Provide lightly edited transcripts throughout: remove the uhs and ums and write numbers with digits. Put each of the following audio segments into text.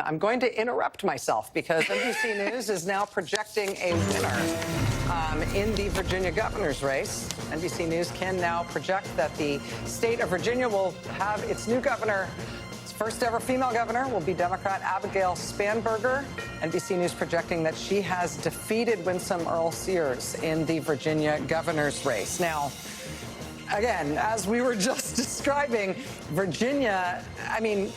I'm going to interrupt myself because NBC News is now projecting a winner in the Virginia governor's race. NBC News can now project that the state of Virginia will have its new governor. Its first ever female governor will be Democrat Abigail Spanberger. NBC News projecting that she has defeated Winsome Earl Sears in the Virginia governor's race. Now, again, as we were just describing, Virginia, I mean,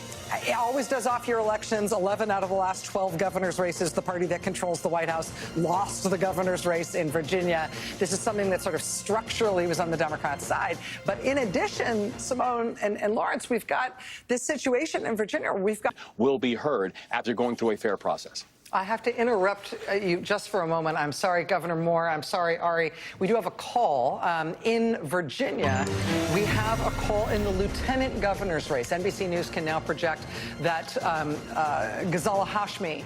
it always does off-year elections. 11 out of the last 12 governor's races, the party that controls the White House lost the governor's race in Virginia. This is something that sort of structurally was on the Democrat side. But in addition, Simone and Lawrence, we've got this situation in Virginia. Will be heard after going through a fair process. I have to interrupt you just for a moment. I'm sorry, Governor Moore. I'm sorry, Ari. We do have a call in Virginia. We have a call in the lieutenant governor's race. NBC News can now project that Ghazala Hashmi,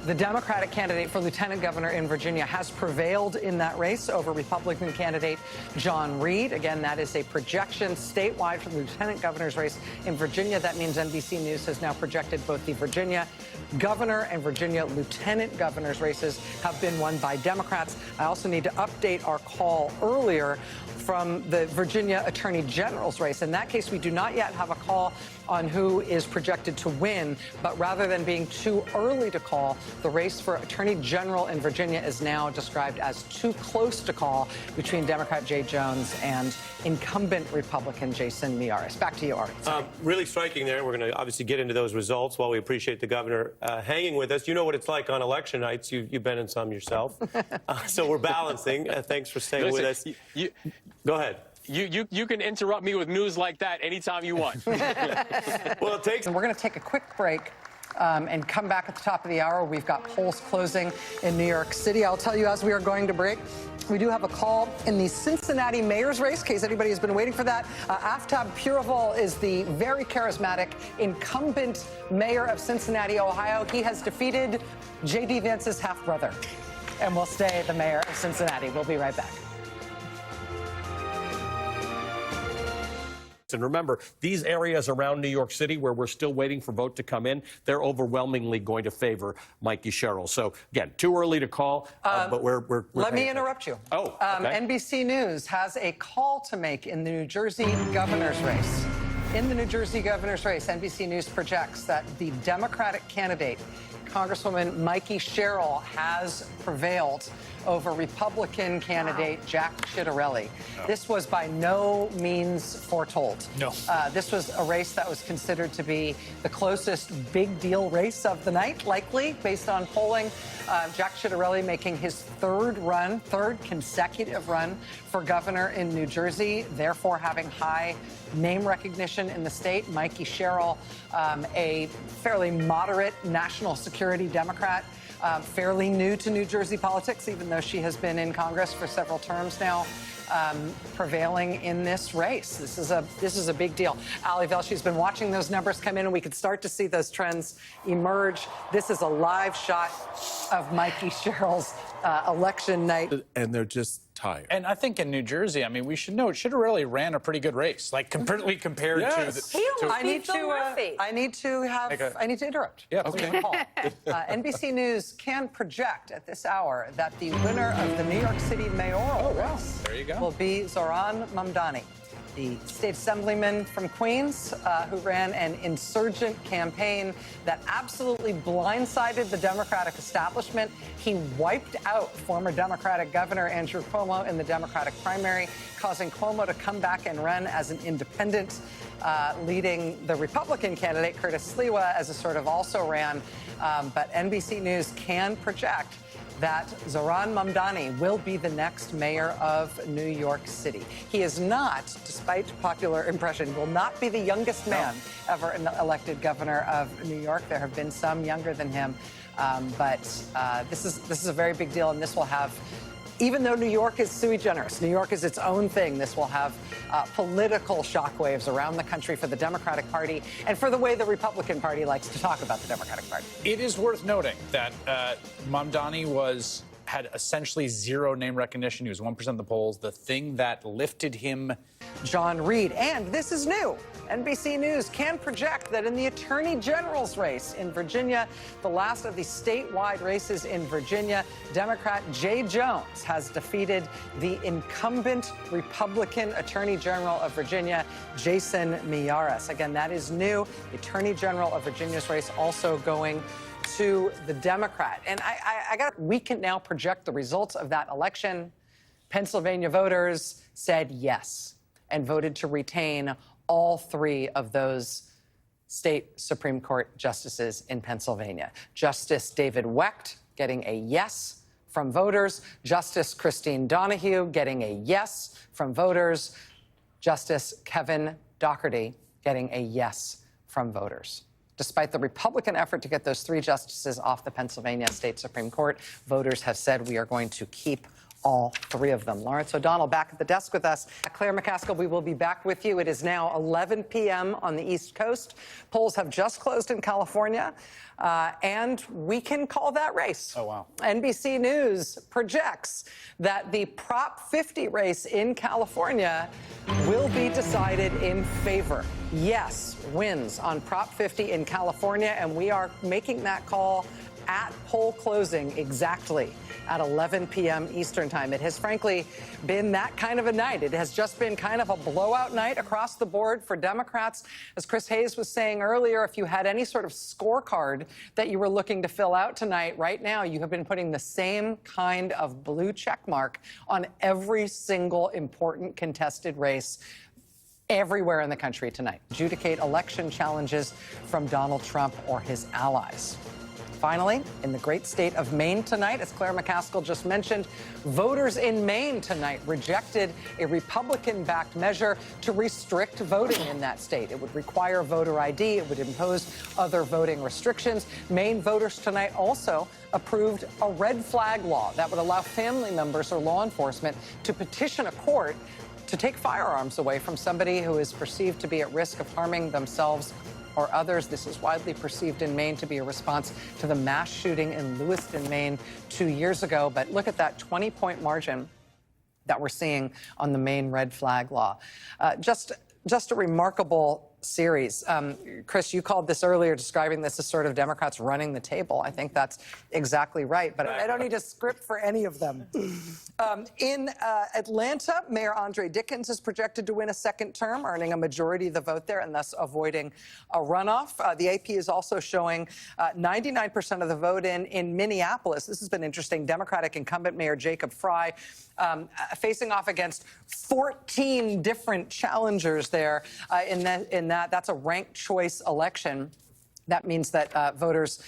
the Democratic candidate for lieutenant governor in Virginia, has prevailed in that race over Republican candidate John Reed. Again, that is a projection statewide for the lieutenant governor's race in Virginia. That means NBC News has now projected both the Virginia governor and Virginia lieutenant governor's races have been won by Democrats. I also need to update our call earlier from the Virginia Attorney General's race. In that case, we do not yet have a call on who is projected to win, but rather than being too early to call, the race for Attorney General in Virginia is now described as too close to call between Democrat Jay Jones and incumbent Republican Jason Miyares. Back to you, Ari. Really striking there. We're going to obviously get into those results while we appreciate the governor hanging with us. You know what it's like on election nights. You've been in some yourself. So we're balancing. Thanks for staying with us. Go ahead. You can interrupt me with news like that anytime you want. Well, it takes. And we're going to take a quick break and come back at the top of the hour. We've got polls closing in New York City. I'll tell you as we are going to break. We do have a call in the Cincinnati mayor's race, in case anybody has been waiting for that. Aftab Purival is the very charismatic incumbent mayor of Cincinnati, Ohio. He has defeated J.D. Vance's half-brother and will stay the mayor of Cincinnati. We'll be right back. And remember, these areas around New York City where we're still waiting for vote to come in, they're overwhelmingly going to favor Mikey Sherrill. So, again, too early to call, but we're let me interrupt you. Oh, okay. NBC News has a call to make in the New Jersey governor's race. In the New Jersey governor's race, NBC News projects that the Democratic candidate, Congresswoman Mikey Sherrill, has prevailed over Republican candidate Jack Ciattarelli. This was by no means foretold. No. This was a race that was considered to be the closest big deal race of the night, likely, based on polling. Jack Ciattarelli making his third consecutive run for governor in New Jersey, therefore having high name recognition in the state. Mikey Sherrill, a fairly moderate national security Democrat, fairly new to New Jersey politics, even though she has been in Congress for several terms now, prevailing in this race. This is a big deal. Ali Velshi's been watching those numbers come in, and we could start to see those trends emerge. This is a live shot of Mikey Sherrill's election night. And they're just tired. And I think in New Jersey, I mean, we should know it should have really ran a pretty good race, like completely compared Yes. to. I need to interrupt. Yeah, okay. NBC News can project at this hour that the winner of the New York City mayoral race There you go. will be Zohran Mamdani, the state assemblyman from Queens, who ran an insurgent campaign that absolutely blindsided the Democratic establishment. He wiped out former Democratic Governor Andrew Cuomo in the Democratic primary, causing Cuomo to come back and run as an independent, leading the Republican candidate, Curtis Sliwa, as a sort of also ran. But NBC News can project that Zohran Mamdani will be the next mayor of New York City. He is not, despite popular impression, will not be the youngest man ever elected governor of New York. There have been some younger than him, but this is a very big deal, and this will have, even though New York is sui generis, New York is its own thing, this will have political shockwaves around the country for the Democratic Party and for the way the Republican Party likes to talk about the Democratic Party. It is worth noting that Mamdani had essentially zero name recognition. He was 1% of the polls. The thing that lifted him. John Reed, and this is new. NBC News can project that in the Attorney General's race in Virginia, the last of the statewide races in Virginia, Democrat Jay Jones has defeated the incumbent Republican Attorney General of Virginia, Jason Miyares. Again, that is new. The Attorney General of Virginia's race also going to the Democrat. And we can now project the results of that election. Pennsylvania voters said yes and voted to retain all three of those state Supreme Court justices in Pennsylvania. Justice David Wecht getting a yes from voters. Justice Christine Donahue getting a yes from voters. Justice Kevin Doherty getting a yes from voters. Despite the Republican effort to get those three justices off the Pennsylvania State Supreme Court, voters have said we are going to keep all three of them. Lawrence O'Donnell back at the desk with us. Claire McCaskill, we will be back with you. It is now 11 p.m. on the East Coast. Polls have just closed in California, and we can call that race. Oh, wow. NBC News projects that the Prop 50 race in California will be decided in favor. Yes wins on Prop 50 in California, and we are making that call at poll closing exactly at 11 p.m. Eastern time. It has frankly been that kind of a night. It has just been kind of a blowout night across the board for Democrats. As Chris Hayes was saying earlier, if you had any sort of scorecard that you were looking to fill out tonight, right now you have been putting the same kind of blue check mark on every single important contested race everywhere in the country tonight. Adjudicate election challenges from Donald Trump or his allies. Finally, in the great state of Maine tonight, as Claire McCaskill just mentioned, voters in Maine tonight rejected a Republican-backed measure to restrict voting in that state. It would require voter ID. It would impose other voting restrictions. Maine voters tonight also approved a red flag law that would allow family members or law enforcement to petition a court to take firearms away from somebody who is perceived to be at risk of harming themselves or others. This is widely perceived in Maine to be a response to the mass shooting in Lewiston, Maine 2 years ago. But look at that 20-point margin that we're seeing on the Maine red flag law. Just a remarkable series. Chris, you called this earlier, describing this as sort of Democrats running the table. I think that's exactly right, but I don't need a script for any of them. In Atlanta, Mayor Andre Dickens is projected to win a second term, earning a majority of the vote there and thus avoiding a runoff. The AP is also showing 99% of the vote in Minneapolis. This has been interesting. Democratic incumbent Mayor Jacob Fry facing off against 14 different challengers there in that. That's a ranked choice election. That means that voters